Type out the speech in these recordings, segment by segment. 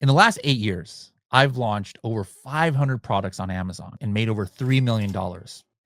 In the last 8 years, I've launched over 500 products on Amazon and made over $3 million.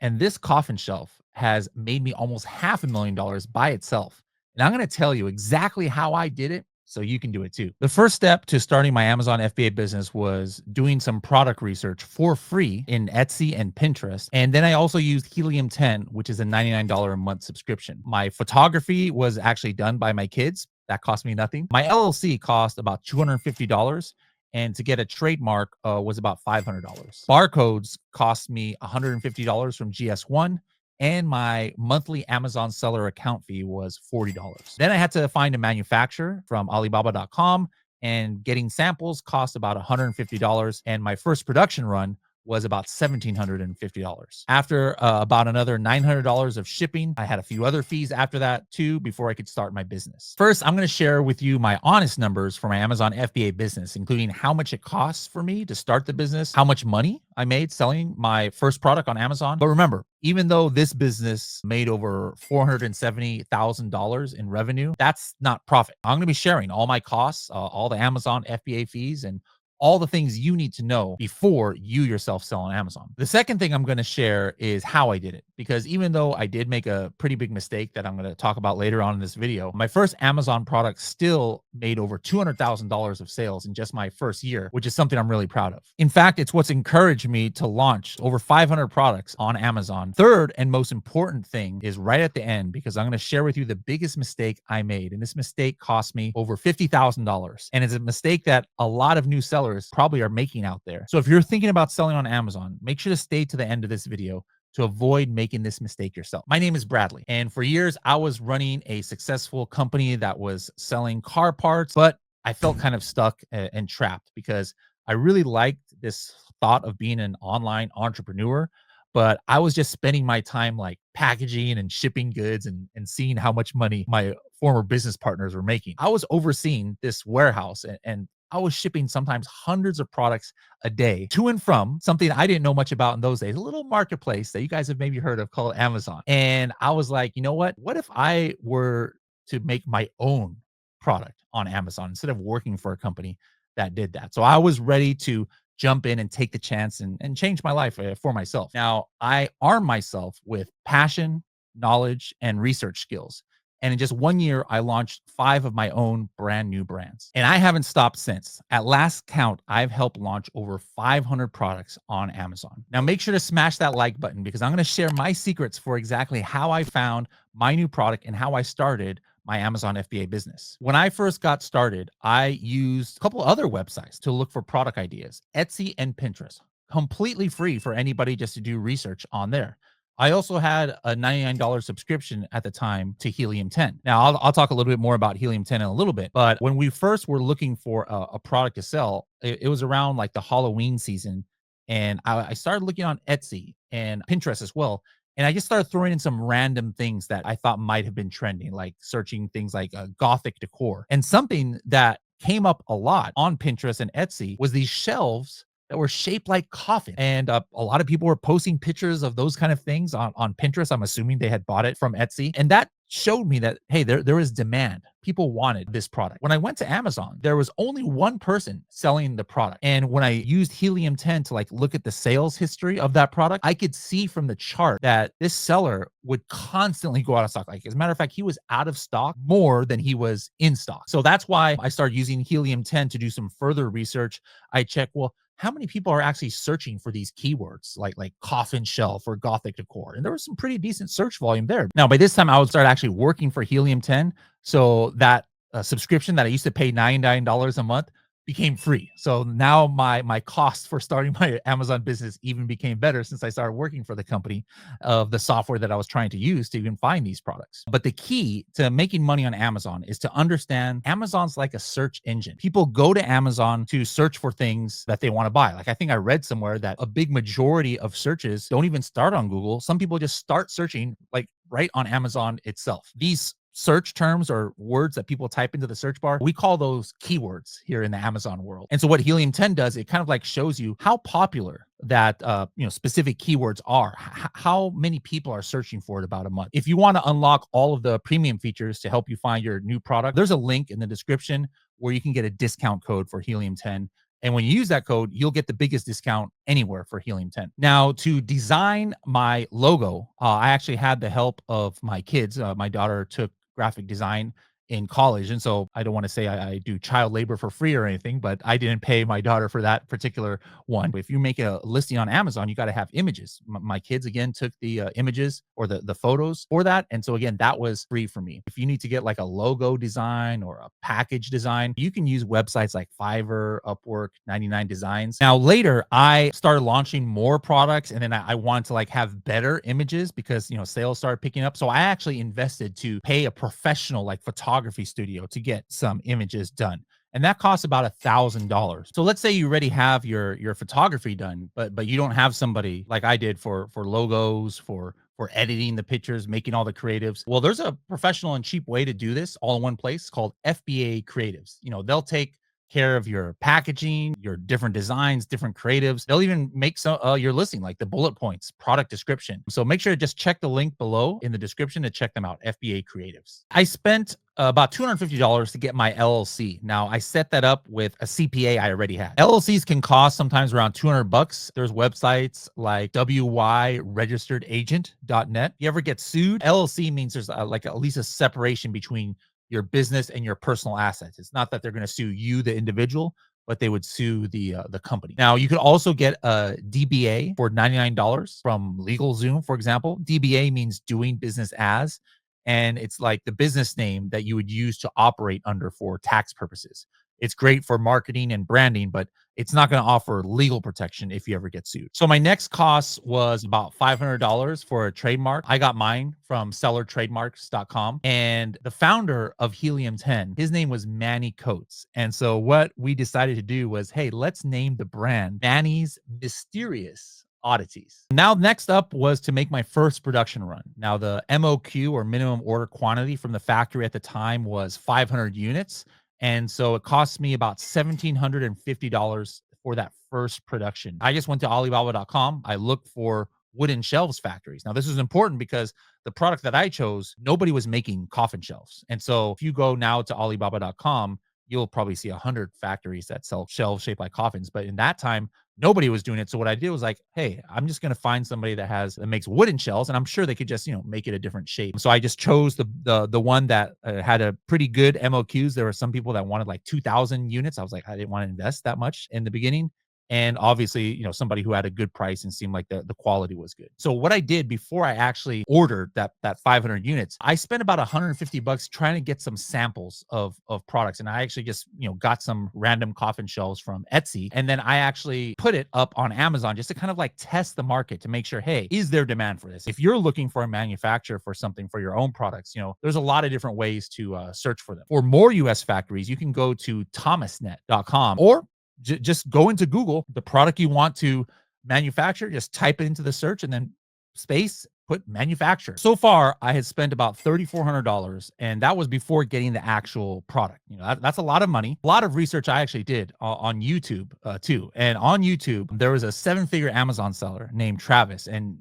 And this coffin shelf has made me almost $500,000 by itself. And I'm going to tell you exactly how I did it so you can do it too. The first step to starting my Amazon FBA business was doing some product research for free in Etsy and Pinterest. And then I also used Helium 10, which is a $99 a month subscription. My photography was actually done by my kids. That cost me nothing. My LLC cost about $250. And to get a trademark was about $500. Barcodes cost me $150 from GS1, and my monthly Amazon seller account fee was $40. Then I had to find a manufacturer from Alibaba.com, and getting samples cost about $150. And my first production run was about $1,750. After about another $900 of shipping, I had a few other fees after that too before I could start my business. First, I'm going to share with you my honest numbers for my Amazon FBA business, including how much it costs for me to start the business, how much money I made selling my first product on Amazon. But remember, even though this business made over $470,000 in revenue, that's not profit. I'm going to be sharing all my costs, all the Amazon FBA fees, and all the things you need to know before you yourself sell on Amazon. The second thing I'm going to share is how I did it, because even though I did make a pretty big mistake that I'm going to talk about later on in this video, my first Amazon product still made over $200,000 of sales in just my first year, which is something I'm really proud of. In fact, it's what's encouraged me to launch over 500 products on Amazon. Third and most important thing is right at the end, because I'm going to share with you the biggest mistake I made. And this mistake cost me over $50,000. And it's a mistake that a lot of new sellers probably are making out there. So if you're thinking about selling on Amazon, make sure to stay to the end of this video to avoid making this mistake yourself. My name is Bradley, and for years I was running a successful company that was selling car parts, but I felt kind of stuck and trapped because I really liked this thought of being an online entrepreneur, but I was just spending my time like packaging and shipping goods and seeing how much money my former business partners were making. I was overseeing this warehouse, and I was shipping sometimes hundreds of products a day to and from something I didn't know much about in those days, a little marketplace that you guys have maybe heard of called Amazon. And I was like, you know what? What if I were to make my own product on Amazon instead of working for a company that did that? So I was ready to jump in and take the chance and change my life for myself. Now, I arm myself with passion, knowledge, and research skills. And in just 1 year, I launched 5 of my own brand new brands. And I haven't stopped since. At last count, I've helped launch over 500 products on Amazon. Now, make sure to smash that like button, because I'm going to share my secrets for exactly how I found my new product and how I started my Amazon FBA business. When I first got started, I used a couple other websites to look for product ideas, Etsy and Pinterest, completely free for anybody just to do research on there. I also had a $99 subscription at the time to Helium 10. Now, I'll talk a little bit more about Helium 10 in a little bit, but when we first were looking for a product to sell, it was around like the Halloween season, and I started looking on Etsy and Pinterest as well. And I just started throwing in some random things that I thought might have been trending, like searching things like Gothic decor. And something that came up a lot on Pinterest and Etsy was these shelves that were shaped like coffin. And a lot of people were posting pictures of those kind of things on Pinterest. I'm assuming they had bought it from Etsy. And that showed me that, hey, there is demand. People wanted this product. When I went to Amazon, there was only one person selling the product. And when I used Helium 10 to like look at the sales history of that product, I could see from the chart that this seller would constantly go out of stock. Like, as a matter of fact, he was out of stock more than he was in stock. So that's why I started using Helium 10 to do some further research. I checked, well, how many people are actually searching for these keywords like coffin shelf or Gothic decor? And there was some pretty decent search volume there. Now, by this time, I would start actually working for Helium 10. So that subscription that I used to pay $99 a month became free. So now my cost for starting my Amazon business even became better since I started working for the company of the software that I was trying to use to even find these products. But the key to making money on Amazon is to understand Amazon's like a search engine. People go to Amazon to search for things that they want to buy. Like, I think I read somewhere that a big majority of searches don't even start on Google. Some people just start searching like right on Amazon itself. These search terms or words that people type into the search bar, we call those keywords here in the Amazon world. And so what Helium 10 does, it kind of like shows you how popular that specific keywords are, how many people are searching for it about a month. If you want to unlock all of the premium features to help you find your new product, there's a link in the description where you can get a discount code for Helium 10. And when you use that code, you'll get the biggest discount anywhere for Helium 10. Now, to design my logo, I actually had the help of my kids. My daughter took graphic design in college. And so I don't want to say I do child labor for free or anything, but I didn't pay my daughter for that particular one. If you make a listing on Amazon, you got to have images. My kids, again, took the images or the photos for that. And so, again, that was free for me. If you need to get like a logo design or a package design, you can use websites like Fiverr, Upwork, 99 Designs. Now, later, I started launching more products, and then I wanted to like have better images because, sales started picking up. So I actually invested to pay a professional like photography studio to get some images done. And that costs about $1,000. So let's say you already have your photography done, but you don't have somebody like I did for logos, for editing the pictures, making all the creatives. Well, there's a professional and cheap way to do this all in one place called FBA Creatives. They'll take care of your packaging, your different designs, different creatives. They'll even make some your listing, like the bullet points, product description. So make sure to just check the link below in the description to check them out. FBA Creatives. I spent about $250 to get my LLC. Now I set that up with a CPA I already had. LLCs can cost sometimes around 200 bucks. There's websites like wyregisteredagent.net. You ever get sued? LLC means there's like at least a separation between your business and your personal assets. It's not that they're going to sue you, the individual, but they would sue the company. Now, you could also get a DBA for $99 from LegalZoom, for example. DBA means doing business as, and it's like the business name that you would use to operate under for tax purposes. It's great for marketing and branding, but it's not going to offer legal protection if you ever get sued. So my next cost was about $500 for a trademark. I got mine from sellertrademarks.com. And the founder of Helium 10, his name was Manny Coates. And so what we decided to do was, hey, let's name the brand Manny's Mysterious Oddities. Now, next up was to make my first production run. Now, the MOQ or minimum order quantity from the factory at the time was 500 units. And so it cost me about $1,750 for that first production. I just went to Alibaba.com. I looked for wooden shelves factories. Now, this is important because the product that I chose, nobody was making coffin shelves. And so if you go now to Alibaba.com, you'll probably see 100 factories that sell shelves shaped like coffins. But in that time, nobody was doing it. So what I did was like, hey, I'm just going to find somebody that makes wooden shells, and I'm sure they could just, make it a different shape. So I just chose the one that had a pretty good MOQs. There were some people that wanted like 2,000 units. I was like, I didn't want to invest that much in the beginning. And obviously, somebody who had a good price and seemed like the quality was good. So what I did before I actually ordered that 500 units, I spent about 150 bucks trying to get some samples of products. And I actually just, got some random coffin shelves from Etsy. And then I actually put it up on Amazon just to kind of like test the market to make sure, hey, is there demand for this? If you're looking for a manufacturer for something for your own products, there's a lot of different ways to search for them. For more US factories, you can go to thomasnet.com or just go into Google, the product you want to manufacture, just type it into the search and then space, put manufacturer. So far, I had spent about $3,400, and that was before getting the actual product. That's a lot of money. A lot of research I actually did on YouTube too. And on YouTube, there was a 7-figure Amazon seller named Travis, and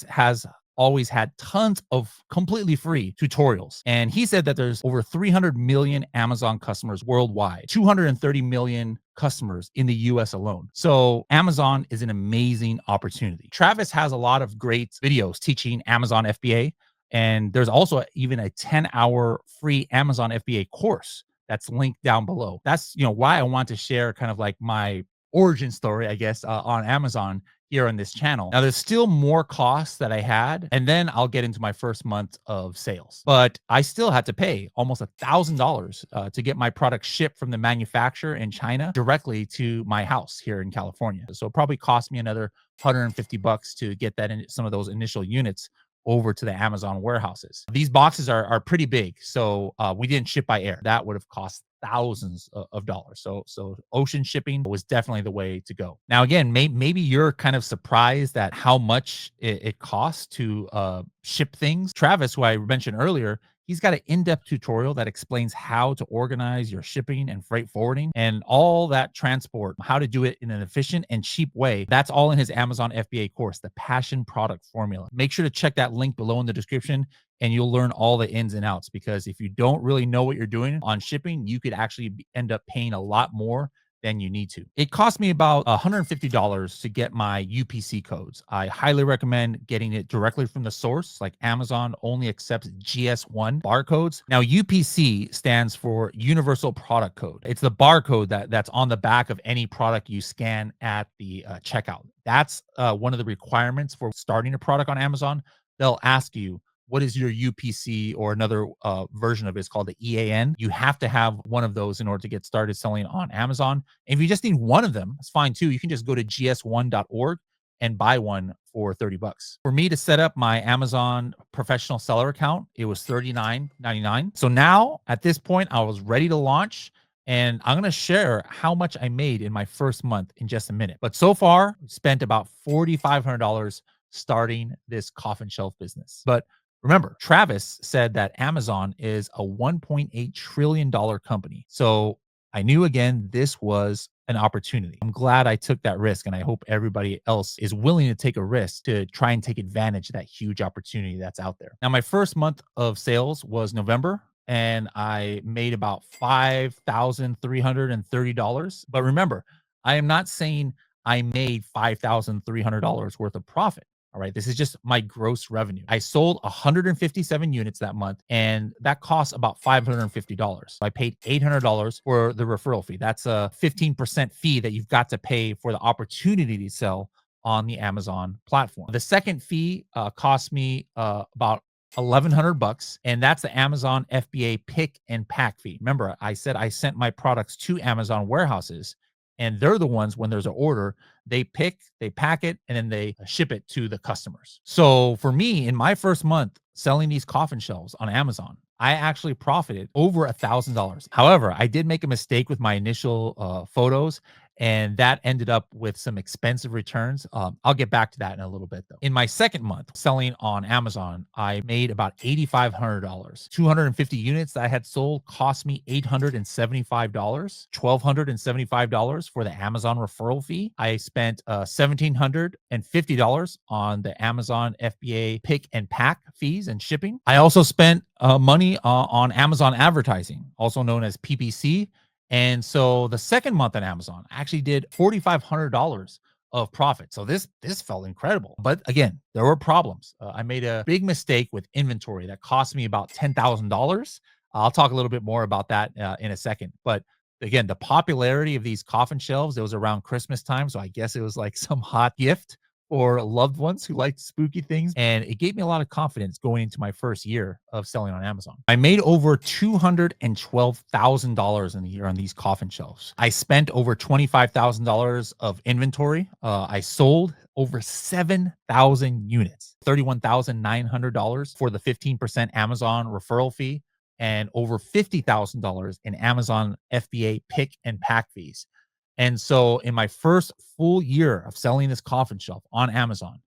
has always had tons of completely free tutorials. And he said that there's over 300 million Amazon customers worldwide, 230 million customers in the US alone. So Amazon is an amazing opportunity. Travis has a lot of great videos teaching Amazon FBA. And there's also even a 10-hour free Amazon FBA course that's linked down below. That's, why I want to share kind of like my origin story, I guess, on Amazon here on this channel. Now, there's still more costs that I had, and then I'll get into my first month of sales. But I still had to pay almost $1,000 to get my product shipped from the manufacturer in China directly to my house here in California. So it probably cost me another 150 bucks to get that in some of those initial units over to the Amazon warehouses. These boxes are pretty big, so we didn't ship by air. That would have cost thousands of dollars. So ocean shipping was definitely the way to go. Now, again, maybe you're kind of surprised at how much it costs to ship things. Travis, who I mentioned earlier, He's got an in-depth tutorial that explains how to organize your shipping and freight forwarding and all that transport, how to do it in an efficient and cheap way. That's all in his Amazon FBA course, the Passion Product Formula. Make sure to check that link below in the description and you'll learn all the ins and outs, because if you don't really know what you're doing on shipping, you could actually end up paying a lot more than you need to. It cost me about $150 to get my UPC codes. I highly recommend getting it directly from the source. Like Amazon only accepts GS1 barcodes. Now, UPC stands for Universal Product Code. It's the barcode that's on the back of any product you scan at the checkout. That's one of the requirements for starting a product on Amazon. They'll ask you, what is your UPC, or another version of it is called the EAN. You have to have one of those in order to get started selling on Amazon. And if you just need one of them, it's fine too. You can just go to gs1.org and buy one for 30 bucks. For me to set up my Amazon professional seller account, it was $39.99. So now at this point, I was ready to launch. And I'm going to share how much I made in my first month in just a minute. But so far, spent about $4,500 starting this coffin shelf business. But remember, Travis said that Amazon is a $1.8 trillion company. So I knew, again, this was an opportunity. I'm glad I took that risk, and I hope everybody else is willing to take a risk to try and take advantage of that huge opportunity that's out there. Now, my first month of sales was November, and I made about $5,330. But remember, I am not saying I made $5,300 worth of profit. All right. This is just my gross revenue. I sold 157 units that month, and that costs about $550. So I paid $800 for the referral fee. That's a 15% fee that you've got to pay for the opportunity to sell on the Amazon platform. The second fee cost me about $1,100, and that's the Amazon FBA pick and pack fee. Remember, I said I sent my products to Amazon warehouses, and they're the ones, when there's an order, they pick, they pack it, and then they ship it to the customers. So for me, in my first month selling these coffin shelves on Amazon, I actually profited over $1,000. However, I did make a mistake with my initial photos, and that ended up with some expensive returns. I'll get back to that in a little bit, though. In my second month selling on Amazon, I made about $8,500. 250 units that I had sold cost me $875, $1,275 for the Amazon referral fee. I spent $1,750 on the Amazon FBA pick and pack fees and shipping. I also spent money on Amazon advertising, also known as PPC. And so the second month on Amazon, I actually did $4,500 of profit. So this felt incredible. But again, there were problems. I made a big mistake with inventory that cost me about $10,000. I'll talk a little bit more about that in a second. But again, the popularity of these coffin shelves, it was around Christmas time. So I guess it was like some hot gift or loved ones who liked spooky things. And it gave me a lot of confidence going into my first year of selling on Amazon. I made over $212,000 in a year on these coffin shelves. I spent over $25,000 of inventory. I sold over 7,000 units, $31,900 for the 15% Amazon referral fee, and over $50,000 in Amazon FBA pick and pack fees. And so in my first full year of selling this coffin shelf on Amazon,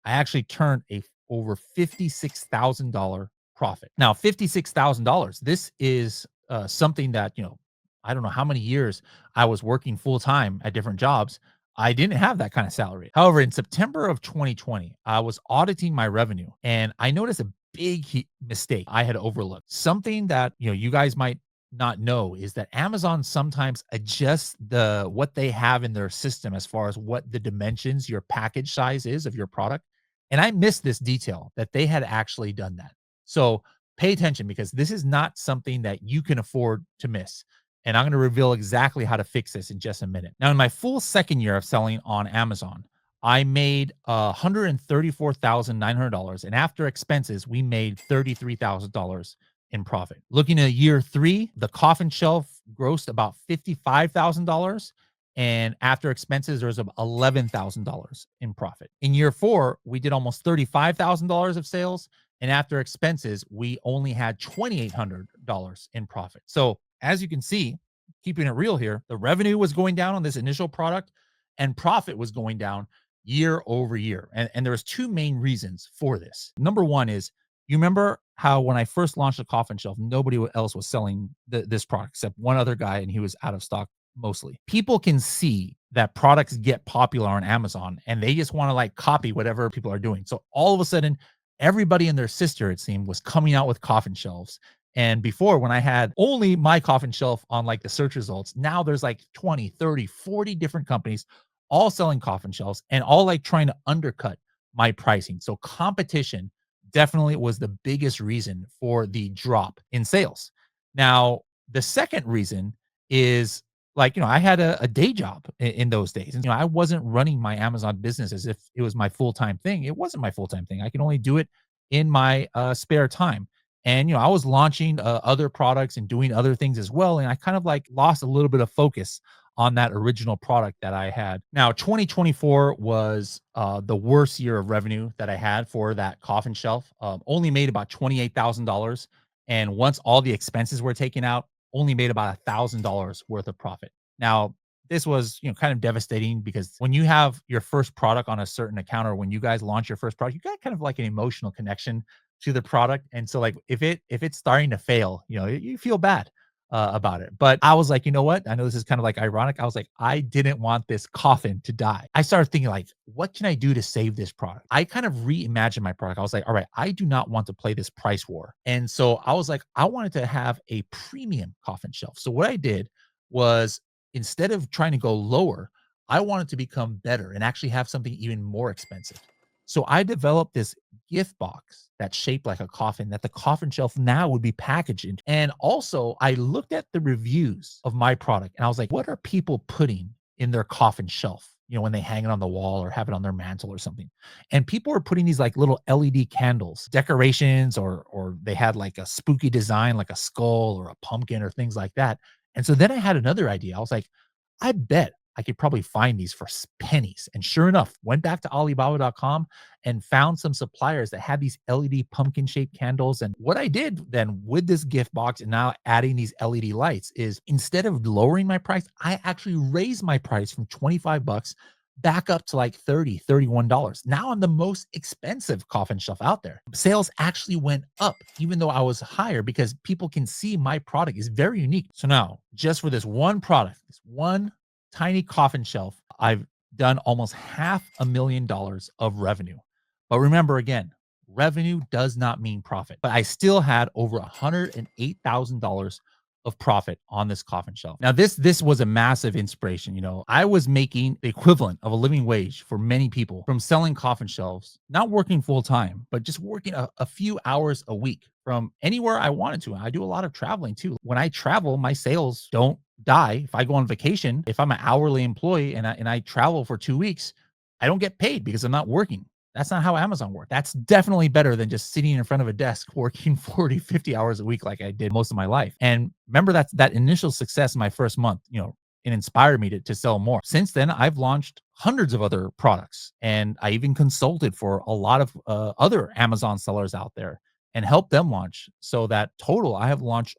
I actually turned a over $56,000 profit. Now, $56,000, this is something that, I don't know how many years I was working full time at different jobs. I didn't have that kind of salary. However, in September of 2020, I was auditing my revenue, and I noticed a big mistake I had overlooked. Something that, you guys might not know is that Amazon sometimes adjusts what they have in their system as far as what the dimensions, your package size is of your product. And I missed this detail that they had actually done that. So pay attention, because this is not something that you can afford to miss. And I'm going to reveal exactly how to fix this in just a minute. Now, in my full second year of selling on Amazon, I made $134,900. And after expenses, we made $33,000 in profit. Looking at year 3, the coffin shelf grossed about $55,000. And after expenses, there was $11,000 in profit. In year 4, we did almost $35,000 of sales. And after expenses, we only had $2,800 in profit. So as you can see, keeping it real here, the revenue was going down on this initial product, and profit was going down year over year. And there was 2 main reasons for this. Number one is, you remember how when I first launched the coffin shelf, nobody else was selling this product except one other guy, and he was out of stock mostly. People can see that products get popular on Amazon and they just want to like copy whatever people are doing. So all of a sudden, everybody and their sister, it seemed, was coming out with coffin shelves. And before, when I had only my coffin shelf on like the search results, now there's like 20, 30, 40 different companies all selling coffin shelves and all like trying to undercut my pricing. So competition definitely was the biggest reason for the drop in sales. Now, the second reason is like, I had a day job in those days. And, I wasn't running my Amazon business as if it was my full time thing. It wasn't my full time thing. I can only do it in my spare time. And, I was launching other products and doing other things as well. And I kind of like lost a little bit of focus on that original product that I had. Now, 2024 was the worst year of revenue that I had for that coffin shelf. Only made about $28,000. And once all the expenses were taken out, only made about $1,000 worth of profit. Now, this was, kind of devastating because when you have your first product on a certain account, or when you guys launch your first product, you got kind of like an emotional connection to the product. And so like if it's starting to fail, you feel bad about it. But I was like, you know what? I know this is kind of like ironic. I was like, I didn't want this coffin to die. I started thinking like, what can I do to save this product? I kind of reimagined my product. I was like, all right, I do not want to play this price war. And so I was like, I wanted to have a premium coffin shelf. So what I did was, instead of trying to go lower, I wanted to become better and actually have something even more expensive. So I developed this gift box that's shaped like a coffin that the coffin shelf now would be packaged in. And also, I looked at the reviews of my product and I was like, what are people putting in their coffin shelf? When they hang it on the wall or have it on their mantle or something. And people were putting these like little LED candles, decorations, or they had like a spooky design, like a skull or a pumpkin or things like that. And so then I had another idea. I was like, I bet I could probably find these for pennies. And sure enough, went back to Alibaba.com and found some suppliers that had these LED pumpkin shaped candles. And what I did then with this gift box and now adding these LED lights is, instead of lowering my price, I actually raised my price from 25 bucks back up to like 30, $31. Now I'm the most expensive coffin shelf out there. Sales actually went up even though I was higher because people can see my product is very unique. So now, just for this one product, this one tiny coffin shelf, I've done almost $500,000 of revenue. But remember, again, revenue does not mean profit. But I still had over $108,000 of profit on this coffin shelf. Now, this was a massive inspiration. I was making the equivalent of a living wage for many people from selling coffin shelves, not working full time, but just working a few hours a week from anywhere I wanted to. I do a lot of traveling too. When I travel, my sales don't die. If I go on vacation, if I'm an hourly employee and I travel for 2 weeks, I don't get paid because I'm not working. That's not how Amazon works. That's definitely better than just sitting in front of a desk working 40, 50 hours a week like I did most of my life. And remember that initial success in my first month, it inspired me to sell more. Since then, I've launched hundreds of other products, and I even consulted for a lot of other Amazon sellers out there and helped them launch. So that total, I have launched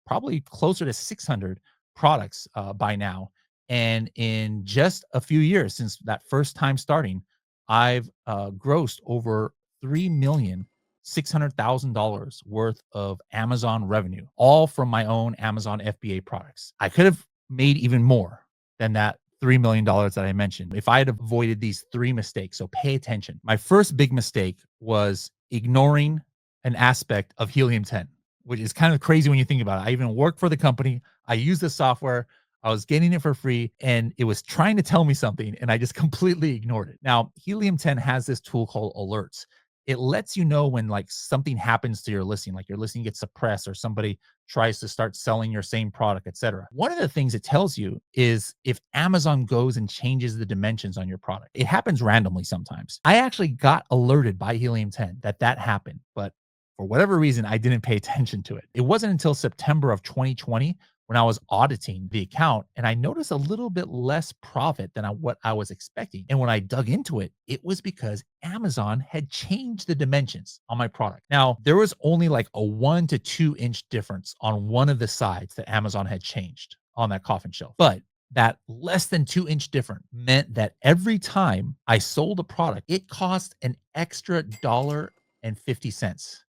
probably closer to 600 products by now. And in just a few years since that first time starting, I've grossed over $3,600,000 worth of Amazon revenue, all from my own Amazon FBA products. I could have made even more than that $3 million that I mentioned if I had avoided these three mistakes. So pay attention. My first big mistake was ignoring an aspect of Helium 10, which is kind of crazy when you think about it. I even worked for the company. I used the software. I was getting it for free and it was trying to tell me something and I just completely ignored it. Now, Helium 10 has this tool called alerts. It lets you know when like something happens to your listing, like your listing gets suppressed or somebody tries to start selling your same product, etc. One of the things it tells you is if Amazon goes and changes the dimensions on your product. It happens randomly sometimes. I actually got alerted by Helium 10 that happened, but for whatever reason, I didn't pay attention to it. It wasn't until September of 2020 when I was auditing the account and I noticed a little bit less profit than what I was expecting. And when I dug into it, it was because Amazon had changed the dimensions on my product. Now, there was only like a 1 to 2 inch difference on one of the sides that Amazon had changed on that coffin shelf. But that less than 2 inch difference meant that every time I sold a product, it cost an extra $1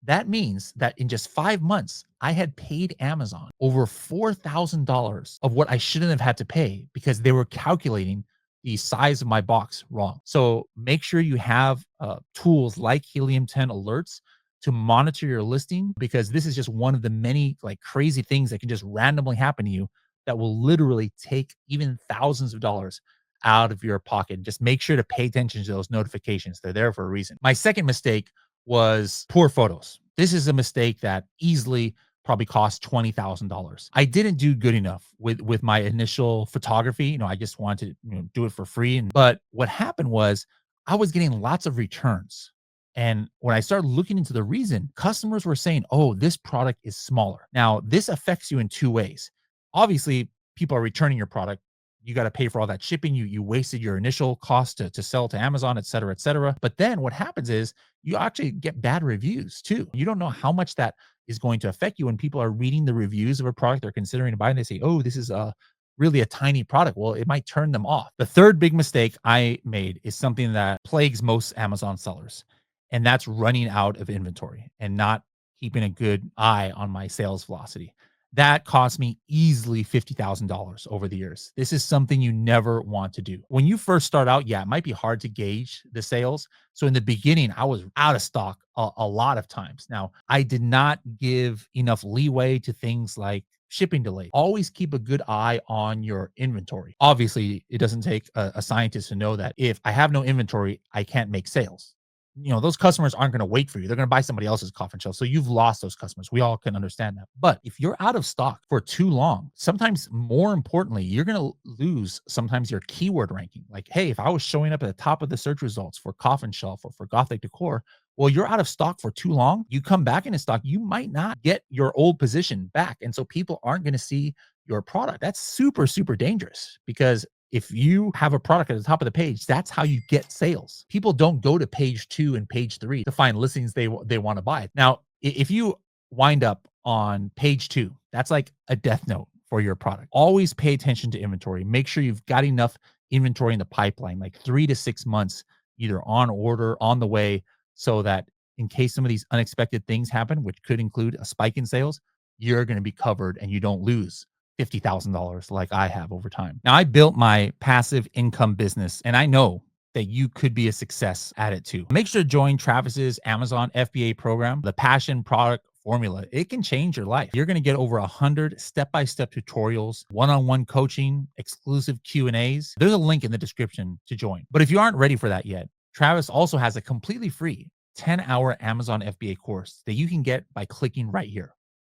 That means that in just 5 months, I had paid Amazon over $4,000 of what I shouldn't have had to pay because they were calculating the size of my box wrong. So make sure you have tools like Helium 10 alerts to monitor your listing, because this is just one of the many like crazy things that can just randomly happen to you that will literally take even thousands of dollars out of your pocket. Just make sure to pay attention to those notifications. They're there for a reason. My second mistake was poor photos. This is a mistake that easily probably cost $20,000. I didn't do good enough with my initial photography. I just wanted to do it for free. But what happened was I was getting lots of returns. And when I started looking into the reason, customers were saying, "Oh, this product is smaller." Now, this affects you in two ways. Obviously, people are returning your product. You got to pay for all that shipping. You wasted your initial cost to sell to Amazon, et cetera, et cetera. But then what happens is you actually get bad reviews too. You don't know how much that is going to affect you when people are reading the reviews of a product they're considering to buy and they say, "Oh, this is really a tiny product." Well, it might turn them off. The third big mistake I made is something that plagues most Amazon sellers, and that's running out of inventory and not keeping a good eye on my sales velocity. That cost me easily $50,000 over the years. This is something you never want to do. When you first start out, yeah, it might be hard to gauge the sales. So in the beginning, I was out of stock a lot of times. Now, I did not give enough leeway to things like shipping delay. Always keep a good eye on your inventory. Obviously, it doesn't take a scientist to know that if I have no inventory, I can't make sales. Those customers aren't going to wait for you. They're going to buy somebody else's coffin shelf. So you've lost those customers. We all can understand that. But if you're out of stock for too long, sometimes more importantly, you're going to lose sometimes your keyword ranking. Like, hey, if I was showing up at the top of the search results for coffin shelf or for gothic decor, well, you're out of stock for too long. You come back into stock, you might not get your old position back. And so people aren't going to see your product. That's super, super dangerous, because if you have a product at the top of the page, that's how you get sales. People don't go to page 2 and page 3 to find listings they want to buy. Now, if you wind up on page 2, that's like a death note for your product. Always pay attention to inventory. Make sure you've got enough inventory in the pipeline, like 3 to 6 months, either on order, on the way, so that in case some of these unexpected things happen, which could include a spike in sales, you're going to be covered and you don't lose $50,000 like I have over time. Now, I built my passive income business, and I know that you could be a success at it too. Make sure to join Travis's Amazon FBA program, the Passion Product Formula. It can change your life. You're going to get over 100 step-by-step tutorials, one-on-one coaching, exclusive Q&As. There's a link in the description to join. But if you aren't ready for that yet, Travis also has a completely free 10-hour Amazon FBA course that you can get by clicking right here.